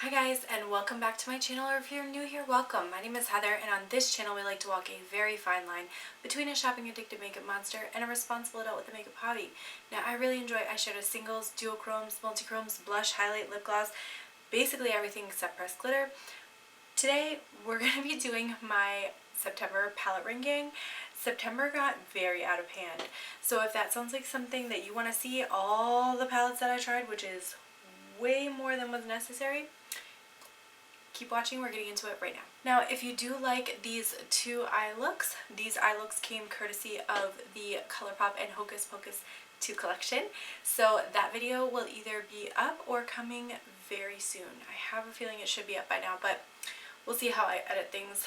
Hi guys, and welcome back to my channel, or if you're new here, welcome. My name is Heather, and on this channel we like to walk a very fine line between a shopping addicted makeup monster and a responsible adult with a makeup hobby. Now, I really enjoy eyeshadow singles, duochromes, multichromes, blush, highlight, lip gloss, basically everything except pressed glitter. Today we're going to be doing my September palette ranking. September got very out of hand, so if that sounds like something that you want to see all the palettes that I tried, which is way more than was necessary, keep watching. We're getting into it right now. Now, if you do like these two eye looks, these eye looks came courtesy of the ColourPop and Hocus Pocus 2 collection. So that video will either be up or coming very soon. I have a feeling it should be up by now, but we'll see how I edit things.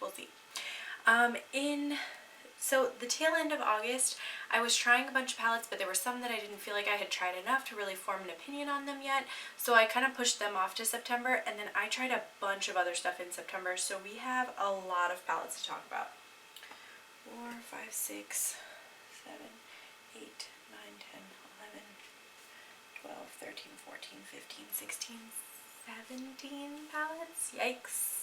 We'll see. So the tail end of August, I was trying a bunch of palettes, but there were some that I didn't feel like I had tried enough to really form an opinion on them yet. So I kind of pushed them off to September, and then I tried a bunch of other stuff in September. So we have a lot of palettes to talk about. 4, 5, 6, 7, 8, 9, 10, 11, 12, 13, 14, 15, 16, 17 palettes. Yikes.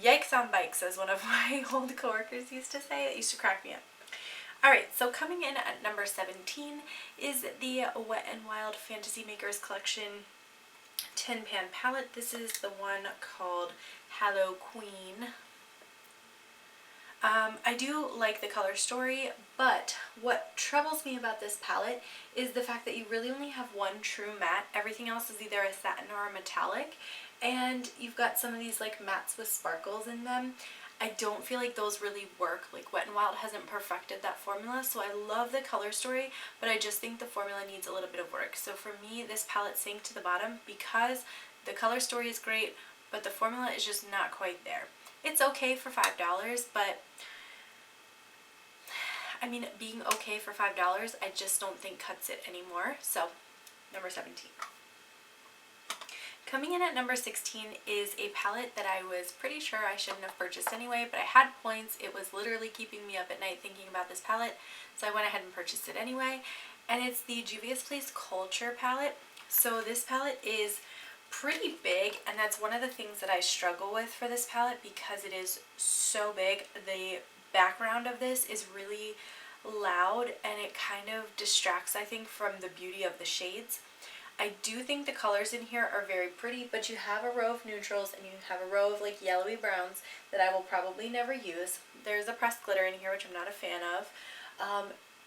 Yikes on bikes, as one of my old coworkers used to say. It used to crack me up. Alright, so coming in at number 17 is the Wet n Wild Fantasy Makers Collection 10 pan palette. This is the one called Hallow Queen. I do like the color story, but what troubles me about this palette is the fact that you really only have one true matte. Everything else is either a satin or a metallic, and you've got some of these like mattes with sparkles in them. I don't feel like those really work. Like Wet n Wild hasn't perfected that formula, so I love the color story, but I just think the formula needs a little bit of work. So for me, this palette sank to the bottom because the color story is great, but the formula is just not quite there. It's okay for $5, but I mean, being okay for $5, I just don't think cuts it anymore. So, number 17. Coming in at number 16 is a palette that I was pretty sure I shouldn't have purchased anyway, but I had points. It was literally keeping me up at night thinking about this palette, so I went ahead and purchased it anyway. And it's the Juvia's Place Culture palette. So this palette is pretty big, and that's one of the things that I struggle with for this palette because it is so big. The background of this is really loud, and it kind of distracts, I think, from the beauty of the shades. I do think the colors in here are very pretty, but you have a row of neutrals and you have a row of like yellowy browns that I will probably never use. There's a pressed glitter in here, which I'm not a fan of.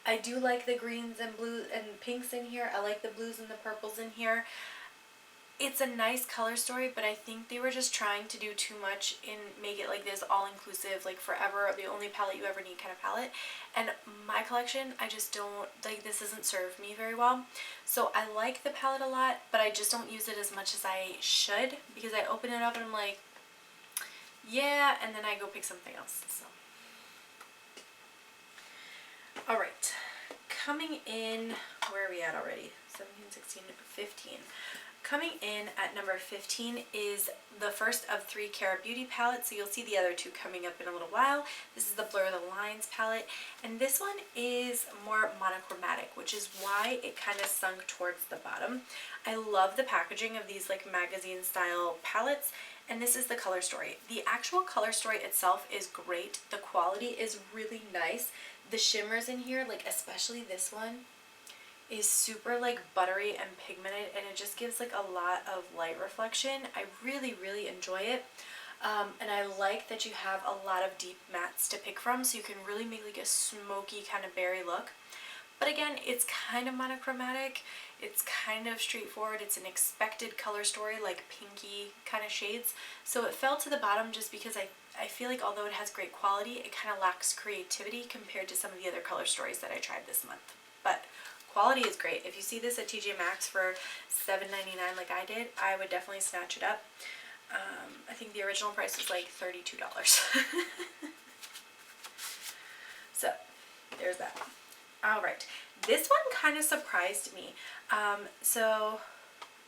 I do like the greens and blues and pinks in here. I like the blues and the purples in here. It's a nice color story, but I think they were just trying to do too much and make it like this all-inclusive, like forever, the only palette you ever need kind of palette. And my collection, I just don't, like, this doesn't serve me very well. So I like the palette a lot, but I just don't use it as much as I should, because I open it up and I'm like, yeah, and then I go pick something else. So, alright, coming in, where are we at already? 17, 16, 15. Coming in at number 15 is the first of 3 Cara Beauty palettes, so you'll see the other 2 coming up in a little while. This is the Blur the Lines palette, and this one is more monochromatic, which is why it kind of sunk towards the bottom. I love the packaging of these like magazine style palettes, and this is the color story. The actual color story itself is great. The quality is really nice. The shimmers in here, like especially this one, is super like buttery and pigmented, and it just gives like a lot of light reflection. I really enjoy it, and I like that you have a lot of deep mattes to pick from, so you can really make like a smoky kind of berry look. But again, it's kind of monochromatic, it's kind of straightforward, it's an expected color story, like pinky kind of shades, so it fell to the bottom just because I feel like although it has great quality, it kind of lacks creativity compared to some of the other color stories that I tried this month. But quality is great. If you see this at TJ Maxx for $7.99 like I did, I would definitely snatch it up. I think the original price was like $32. So, there's that. Alright, this one kind of surprised me. So,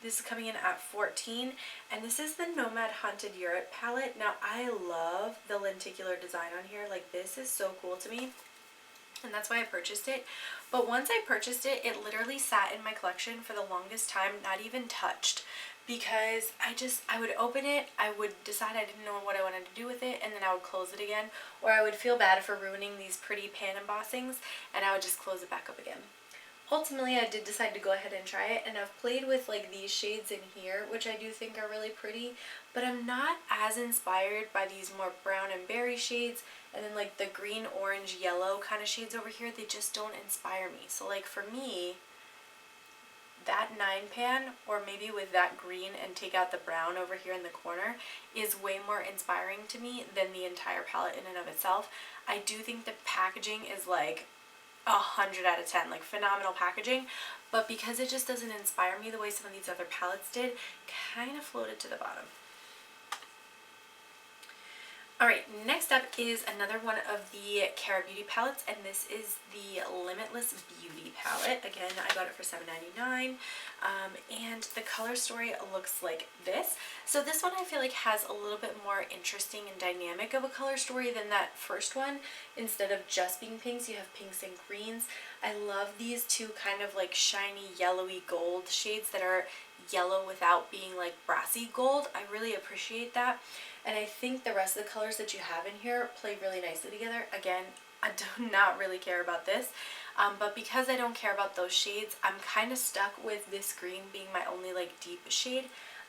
this is coming in at 14, and this is the Nomad Haunted Europe palette. Now, I love the lenticular design on here. Like, this is so cool to me, and that's why I purchased it. But once I purchased it, it literally sat in my collection for the longest time, not even touched, because I would open it, I would decide I didn't know what I wanted to do with it, and then I would close it again, or I would feel bad for ruining these pretty pan embossings, and I would just close it back up again. Ultimately, I did decide to go ahead and try it, and I've played with like these shades in here, which I do think are really pretty, but I'm not as inspired by these more brown and berry shades, and then like the green, orange, yellow kind of shades over here. They just don't inspire me. So like for me, that 9 pan, or maybe with that green and take out the brown over here in the corner, is way more inspiring to me than the entire palette in and of itself. I do think the packaging is like 100 out of 10, like phenomenal packaging, but because it just doesn't inspire me the way some of these other palettes did, kind of floated to the bottom. Alright, next up is another one of the Cara Beauty palettes, and this is the Limitless Beauty palette. Again, I got it for $7.99, and the color story looks like this. So this one I feel like has a little bit more interesting and dynamic of a color story than that first one. Instead of just being pinks, you have pinks and greens. I love these two kind of like shiny yellowy gold shades that are yellow without being like brassy gold. I really appreciate that. And I think the rest of the colors that you have in here play really nicely together. Again, I do not really care about this, but because I don't care about those shades, I'm kind of stuck with this green being my only like deep shade.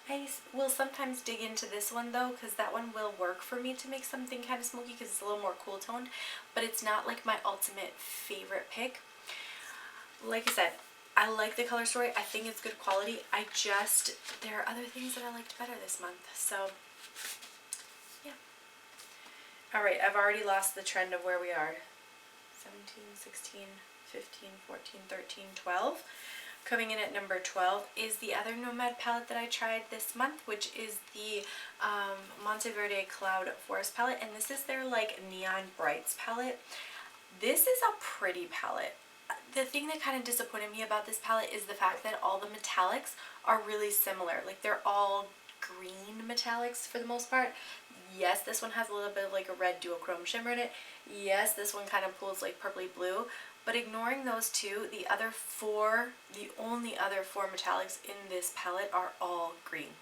I will sometimes dig into this one though, because that one will work for me to make something kind of smoky because it's a little more cool toned, but it's not like my ultimate favorite pick. Like I said, I like the color story. I think it's good quality. There are other things that I liked better this month, so yeah. Alright, I've already lost the trend of where we are. 17, 16, 15, 14, 13, 12. Coming in at number 12 is the other Nomad palette that I tried this month, which is the Monteverde Cloud Forest palette, and this is their like Neon Brights palette. This is a pretty palette. The thing that kind of disappointed me about this palette is the fact that all the metallics are really similar. Like they're all green metallics for the most part. Yes, this one has a little bit of like a red duochrome shimmer in it. Yes, this one kind of pulls like purpley blue. But ignoring those two, the only other four metallics in this palette are all green.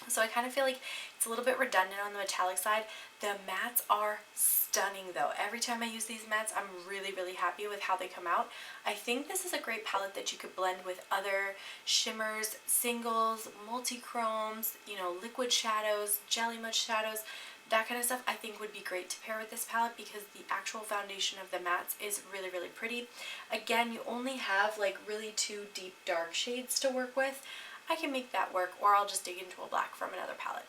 So I kind of feel like it's a little bit redundant on the metallic side. The mattes are stunning though. Every time I use these mattes, I'm really, really happy with how they come out. I think this is a great palette that you could blend with other shimmers, singles, multi-chromes, you know, liquid shadows, jelly mush shadows, that kind of stuff I think would be great to pair with this palette because the actual foundation of the mattes is really, really pretty. Again, you only have like really two deep dark shades to work with. I can make that work, or I'll just dig into a black from another palette.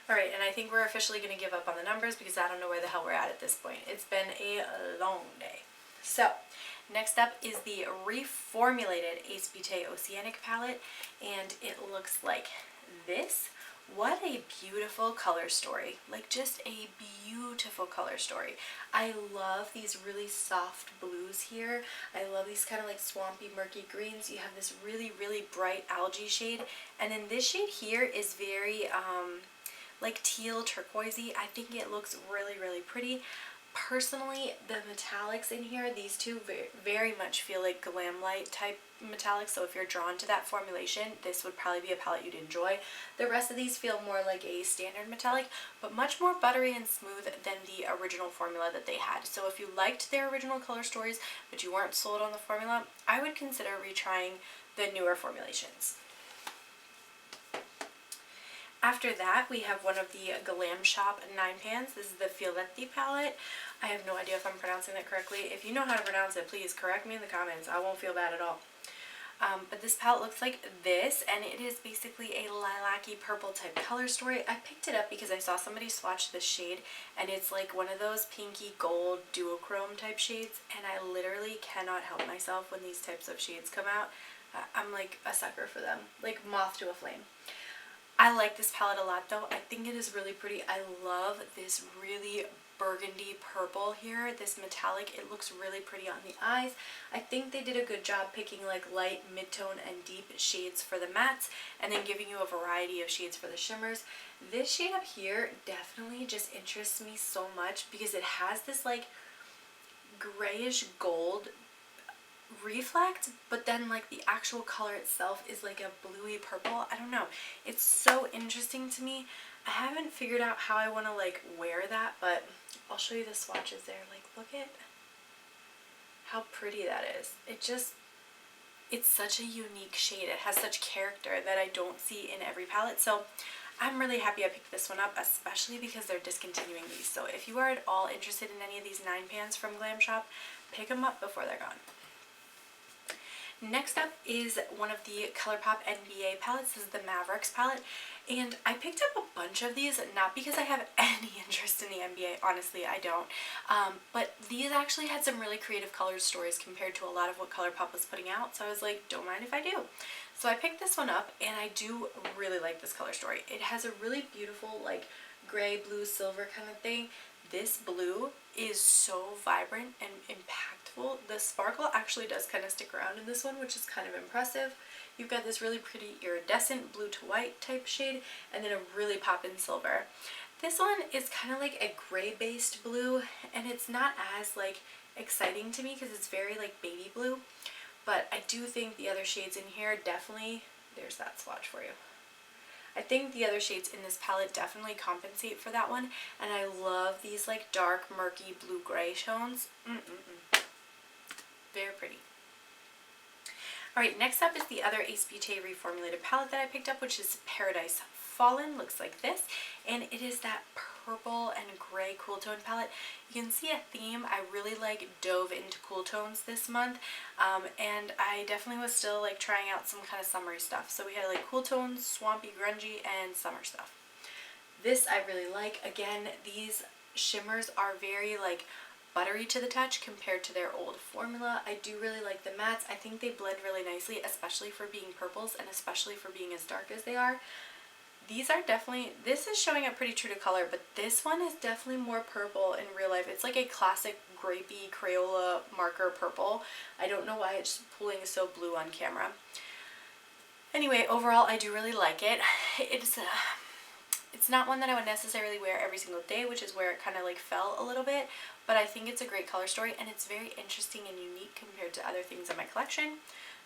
Alright, and I think we're officially going to give up on the numbers because I don't know where the hell we're at this point. It's been a long day. So, next up is the reformulated Ace Beauté Oceanic palette, and it looks like this. What a beautiful color story. Like just a beautiful color story. I love these really soft blues here. I love these kind of like swampy murky greens. You have this really, really bright algae shade. And then this shade here is very like teal turquoisey. I think it looks really, really pretty. Personally, the metallics in here, these two very much feel like glam light type metallics, so if you're drawn to that formulation, this would probably be a palette you'd enjoy. The rest of these feel more like a standard metallic, but much more buttery and smooth than the original formula that they had. So if you liked their original color stories, but you weren't sold on the formula, I would consider retrying the newer formulations. After that, we have one of the Glam Shop 9 pans. This is the Fioletti palette. I have no idea if I'm pronouncing that correctly. If you know how to pronounce it, please correct me in the comments. I won't feel bad at all. But this palette looks like this, and it is basically a lilac-y purple type color story. I picked it up because I saw somebody swatch this shade, and it's like one of those pinky gold duochrome type shades, and I literally cannot help myself when these types of shades come out. I'm like a sucker for them, like moth to a flame. I like this palette a lot though. I think it is really pretty. I love this really burgundy purple here, this metallic. It looks really pretty on the eyes. I think they did a good job picking like light, mid-tone, and deep shades for the mattes, and then giving you a variety of shades for the shimmers. This shade up here definitely just interests me so much because it has this like grayish gold reflect, but then like the actual color itself is like a bluey purple. I don't know. It's so interesting to me. I haven't figured out how I want to like wear that, but I'll show you the swatches there. Like, look at how pretty that is. It's such a unique shade. It has such character that I don't see in every palette. So I'm really happy I picked this one up, especially because they're discontinuing these. So if you are at all interested in any of these 9 pans from Glam Shop, pick them up before they're gone. Next up is one of the ColourPop NBA palettes. This is the Mavericks palette, and I picked up a bunch of these, not because I have any interest in the NBA, honestly I don't, but these actually had some really creative color stories compared to a lot of what ColourPop was putting out, so I was like, don't mind if I do. So I picked this one up, and I do really like this color story. It has a really beautiful like gray, blue, silver kind of thing. This blue is so vibrant and impactful. The sparkle actually does kind of stick around in this one, which is kind of impressive. You've got this really pretty iridescent blue to white type shade, and then a really poppin' silver. This one is kind of like a gray based blue, and it's not as like exciting to me because it's very like baby blue, but I do think the other shades in here definitely, there's that swatch for you. I think the other shades in this palette definitely compensate for that one, and I love these like dark, murky, blue-gray tones. Very pretty. Alright, next up is the other Ace Beauté reformulated palette that I picked up, which is Paradise Fallen. Looks like this, and it is that purple and gray cool tone palette. You can see a theme. I really like dove into cool tones this month, and I definitely was still like trying out some kind of summery stuff. So we had like cool tones, swampy, grungy, and summer stuff. This I really like. Again, these shimmers are very like buttery to the touch compared to their old formula. I do really like the mattes. I think they blend really nicely, especially for being purples and especially for being as dark as they are. These are definitely, this is showing up pretty true to color, but this one is definitely more purple in real life. It's like a classic grapey Crayola marker purple. I don't know why it's pulling so blue on camera. Anyway, overall I do really like it. It's not one that I would necessarily wear every single day, which is where it kind of like fell a little bit, but I think it's a great color story, and it's very interesting and unique compared to other things in my collection.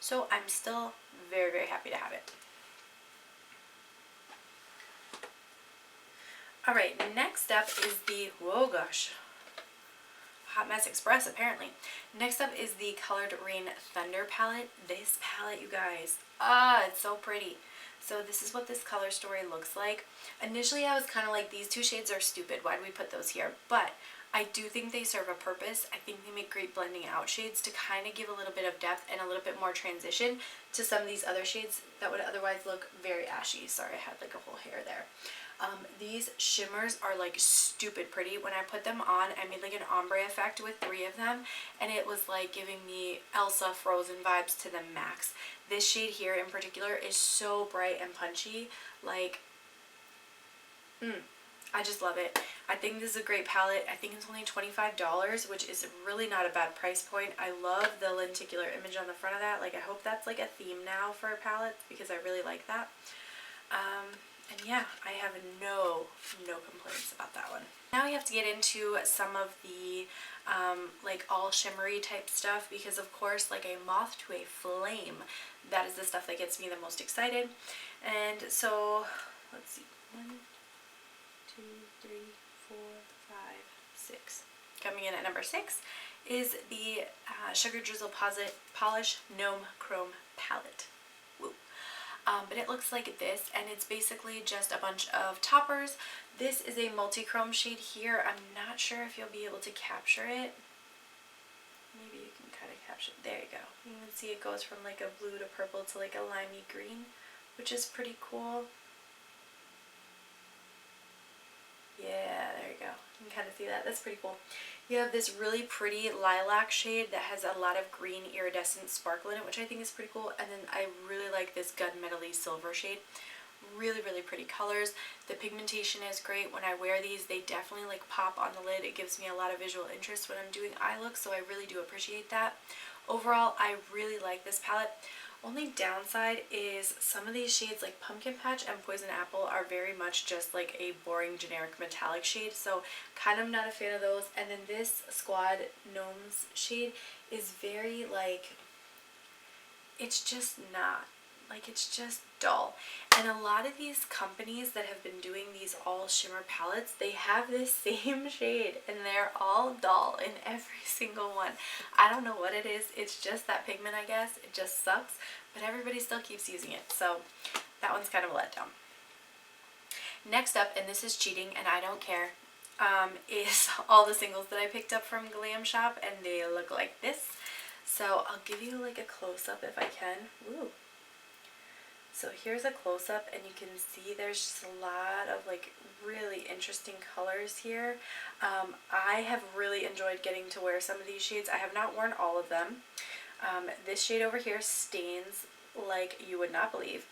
So I'm still very, very happy to have it. Alright, next up is the, whoa gosh, Hot Mess Express apparently. Next up is the Colored Rain Thunder palette. This palette, you guys, it's so pretty. So this is what this color story looks like. Initially I was kind of like, these two shades are stupid, why do we put those here? But I do think they serve a purpose. I think they make great blending out shades to kind of give a little bit of depth and a little bit more transition to some of these other shades that would otherwise look very ashy. Sorry, I had like a whole hair there. These shimmers are like stupid pretty. When I put them on, I made like an ombre effect with 3 of them, and it was like giving me Elsa Frozen vibes to the max. This shade here in particular is so bright and punchy. Like, I just love it. I think this is a great palette. I think it's only $25, which is really not a bad price point. I love the lenticular image on the front of that. Like, I hope that's like a theme now for a palette because I really like that. And yeah, I have no complaints about that one. Now we have to get into some of the like all shimmery type stuff, because of course, like a moth to a flame, that is the stuff that gets me the most excited. And so let's see, 1, 2, 3, 4, 5, 6. Coming in at number 6 is the Sugar Drizzle Polish Gnome Chrome palette. Woo. But it looks like this, and it's basically just a bunch of toppers. This is a multi-chrome shade here. I'm not sure if you'll be able to capture it. Maybe you can kind of capture it. There you go. You can see it goes from like a blue to purple to like a limey green, which is pretty cool. Yeah, there you go. You can kind of see that. That's pretty cool. You have this really pretty lilac shade that has a lot of green iridescent sparkle in it, which I think is pretty cool. And then I really like this gunmetal-y silver shade. Really, really pretty colors. The pigmentation is great. When I wear these, they definitely like pop on the lid. It gives me a lot of visual interest when I'm doing eye looks, so I really do appreciate that. Overall, I really like this palette. Only downside is some of these shades like Pumpkin Patch and Poison Apple are very much just like a boring generic metallic shade, so kind of not a fan of those. And then this Squad Gnomes shade is very like, it's just not. Like, it's just dull. And a lot of these companies that have been doing these all shimmer palettes, they have this same shade and they're all dull in every single one. I don't know what it is. It's just that pigment, I guess. It just sucks, but everybody still keeps using it. So that one's kind of a letdown. Next up, and this is cheating and I don't care, is all the singles that I picked up from Glam Shop, and they look like this. So I'll give you like a close-up if I can. Ooh. So here's a close-up, and you can see there's just a lot of like really interesting colors here. I have really enjoyed getting to wear some of these shades. I have not worn all of them. This shade over here stains like you would not believe.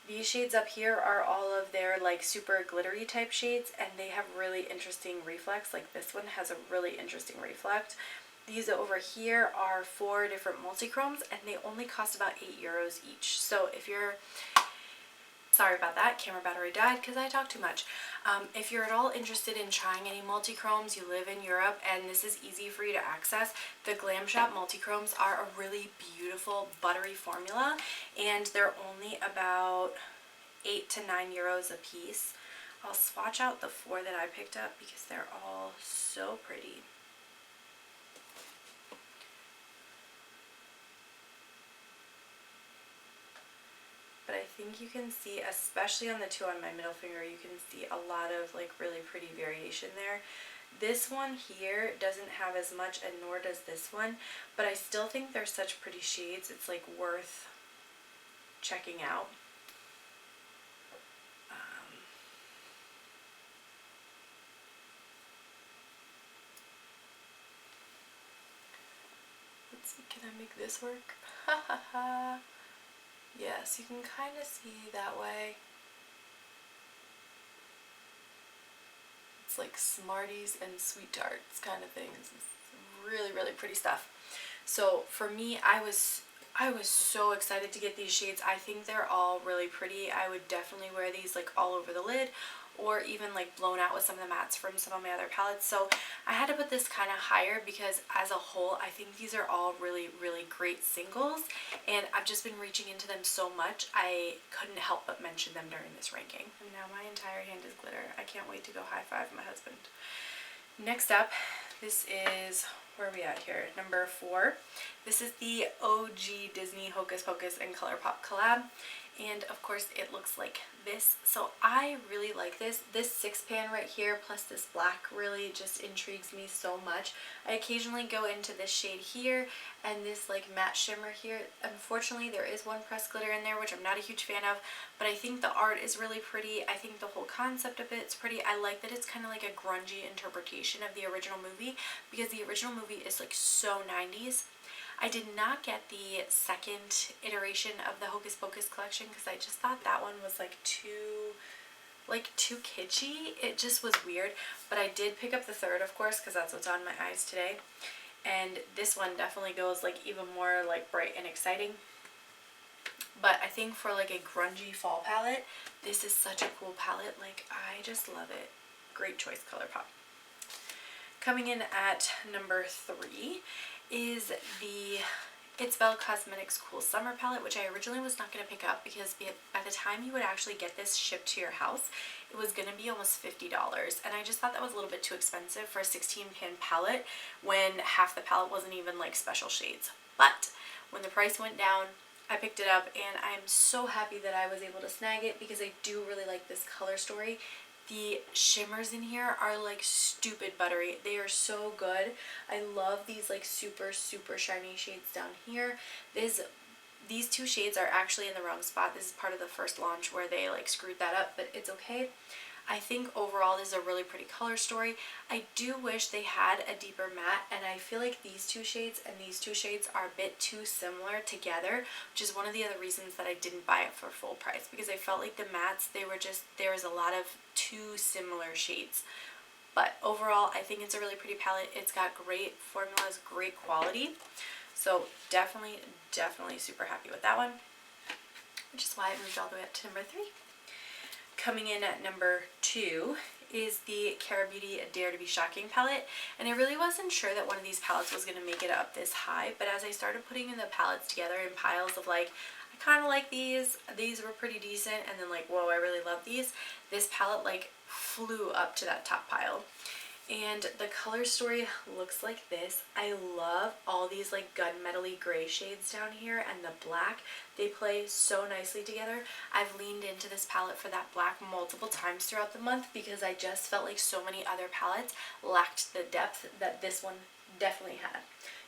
These shades up here are all of their like super glittery type shades, and they have really interesting reflex. Like this one has a really interesting reflect. These over here are 4 different multi-chromes, and they only cost about €8 each. So if you're, sorry about that, camera battery died because I talk too much. If you're at all interested in trying any multi-chromes, you live in Europe and this is easy for you to access, the Glam Shop multi-chromes are a really beautiful buttery formula, and they're only about €8 to €9 a piece. I'll swatch out the 4 that I picked up because they're all so pretty. But I think you can see, especially on the 2 on my middle finger, you can see a lot of like really pretty variation there. This one here doesn't have as much, and nor does this one, but I still think they're such pretty shades. It's like worth checking out. Let's see, can I make this work? Ha ha ha. Yes, you can kind of see that way. It's like Smarties and Sweet Tarts kind of things. It's really, really pretty stuff. So for me, I was so excited to get these shades. I think they're all really pretty. I would definitely wear these like all over the lid, or even like blown out with some of the mattes from some of my other palettes. So I had to put this kind of higher because as a whole, I think these are all really, really great singles, and I've just been reaching into them so much, I couldn't help but mention them during this ranking. And now my entire hand is glitter. I can't wait to go high five my husband. Next up, this is, where are we at here? Number 4. This is the OG Disney Hocus Pocus and ColourPop collab. And of course it looks like this. So I really like this. This 6-pan right here plus this black really just intrigues me so much. I occasionally go into this shade here and this like matte shimmer here. Unfortunately there is one pressed glitter in there, which I'm not a huge fan of, but I think the art is really pretty. I think the whole concept of it's pretty. I like that it's kind of like a grungy interpretation of the original movie, because the original movie is like so 90s. I did not get the second iteration of the Hocus Pocus collection because I just thought that one was like too kitschy. It just was weird. But I did pick up the 3rd, of course, because that's what's on my eyes today. And this one definitely goes like even more like bright and exciting. But I think for like a grungy fall palette, this is such a cool palette. Like, I just love it. Great choice, ColourPop. Coming in at number 3 is the It's Belle Cosmetics Cool Summer palette, which I originally was not going to pick up because by the time you would actually get this shipped to your house, it was going to be almost $50, and I just thought that was a little bit too expensive for a 16-pan palette when half the palette wasn't even like special shades. But when the price went down, I picked it up, and I'm so happy that I was able to snag it because I do really like this color story. The shimmers in here are like stupid buttery. They are so good. I love these like super, super shiny shades down here. These 2 shades are actually in the wrong spot. This is part of the first launch where they like screwed that up, but it's okay. I think overall this is a really pretty color story. I do wish they had a deeper matte, and I feel like these 2 shades and these 2 shades are a bit too similar together, which is one of the other reasons that I didn't buy it for full price, because I felt like the mattes, there was a lot of too similar shades. But overall, I think it's a really pretty palette. It's got great formulas, great quality. So definitely, definitely super happy with that one, which is why I moved all the way up to number 3. Coming in at number 2 is the Kara Beauty Dare to Be Shocking palette, and I really wasn't sure that one of these palettes was going to make it up this high, but as I started putting in the palettes together in piles of like, I kind of like these were pretty decent, and then like, whoa, I really love these, this palette like flew up to that top pile. And the color story looks like this. I love all these like gunmetal-y gray shades down here and the black. They play so nicely together. I've leaned into this palette for that black multiple times throughout the month because I just felt like so many other palettes lacked the depth that this one definitely had.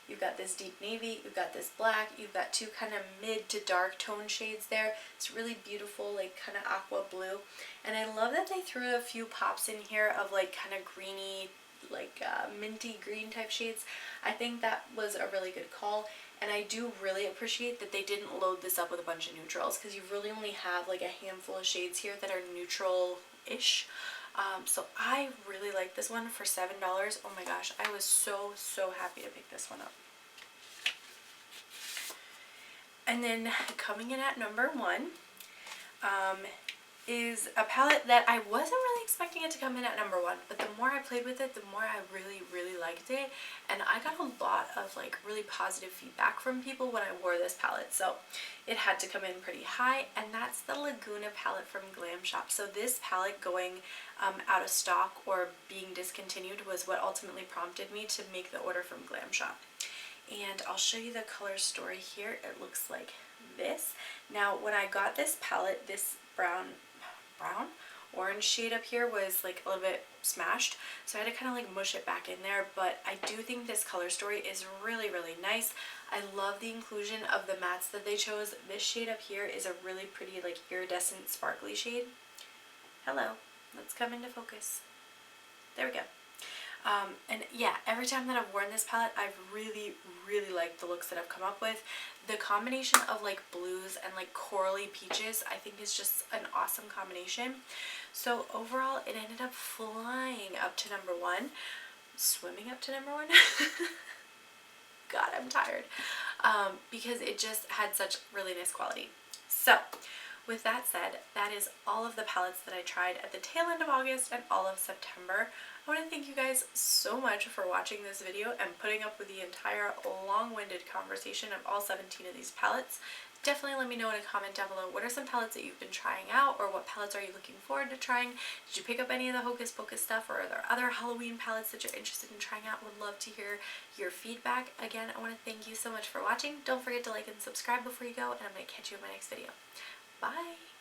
You've got this deep navy, you've got this black, you've got two kind of mid to dark tone shades there. It's really beautiful, like kind of aqua blue. And I love that they threw a few pops in here of like kind of greeny, like minty green type shades. I think that was a really good call. And I do really appreciate that they didn't load this up with a bunch of neutrals, because you really only have like a handful of shades here that are neutral-ish. So I really like this one for $7. Oh my gosh, I was so happy to pick this one up. And then coming in at number 1 is a palette that I wasn't really expecting it to come in at number 1, but the more I played with it, the more I really liked it, and I got a lot of like really positive feedback from people when I wore this palette, so it had to come in pretty high, and that's the Laguna palette from Glam Shop. So this palette going out of stock or being discontinued was what ultimately prompted me to make the order from Glam Shop. And I'll show you the color story here. It looks like this. Now when I got this palette, this brown orange shade up here was like a little bit smashed, so I had to kind of like mush it back in there, but I do think this color story is really nice. I love the inclusion of the mattes that they chose. This shade up here is a really pretty like iridescent sparkly shade. Hello, let's come into focus. There we go. And yeah, every time that I've worn this palette, I've really liked the looks that I've come up with. The combination of like blues and like corally peaches I think is just an awesome combination. So overall it ended up flying up to number 1, swimming up to number 1. God, I'm tired, because it just had such really nice quality. So with that said, that is all of the palettes that I tried at the tail end of August and all of September. I want to thank you guys so much for watching this video and putting up with the entire long-winded conversation of all 17 of these palettes. Definitely let me know in a comment down below, what are some palettes that you've been trying out, or what palettes are you looking forward to trying? Did you pick up any of the Hocus Pocus stuff, or are there other Halloween palettes that you're interested in trying out? Would love to hear your feedback. Again, I want to thank you so much for watching. Don't forget to like and subscribe before you go, and I'm going to catch you in my next video. Bye!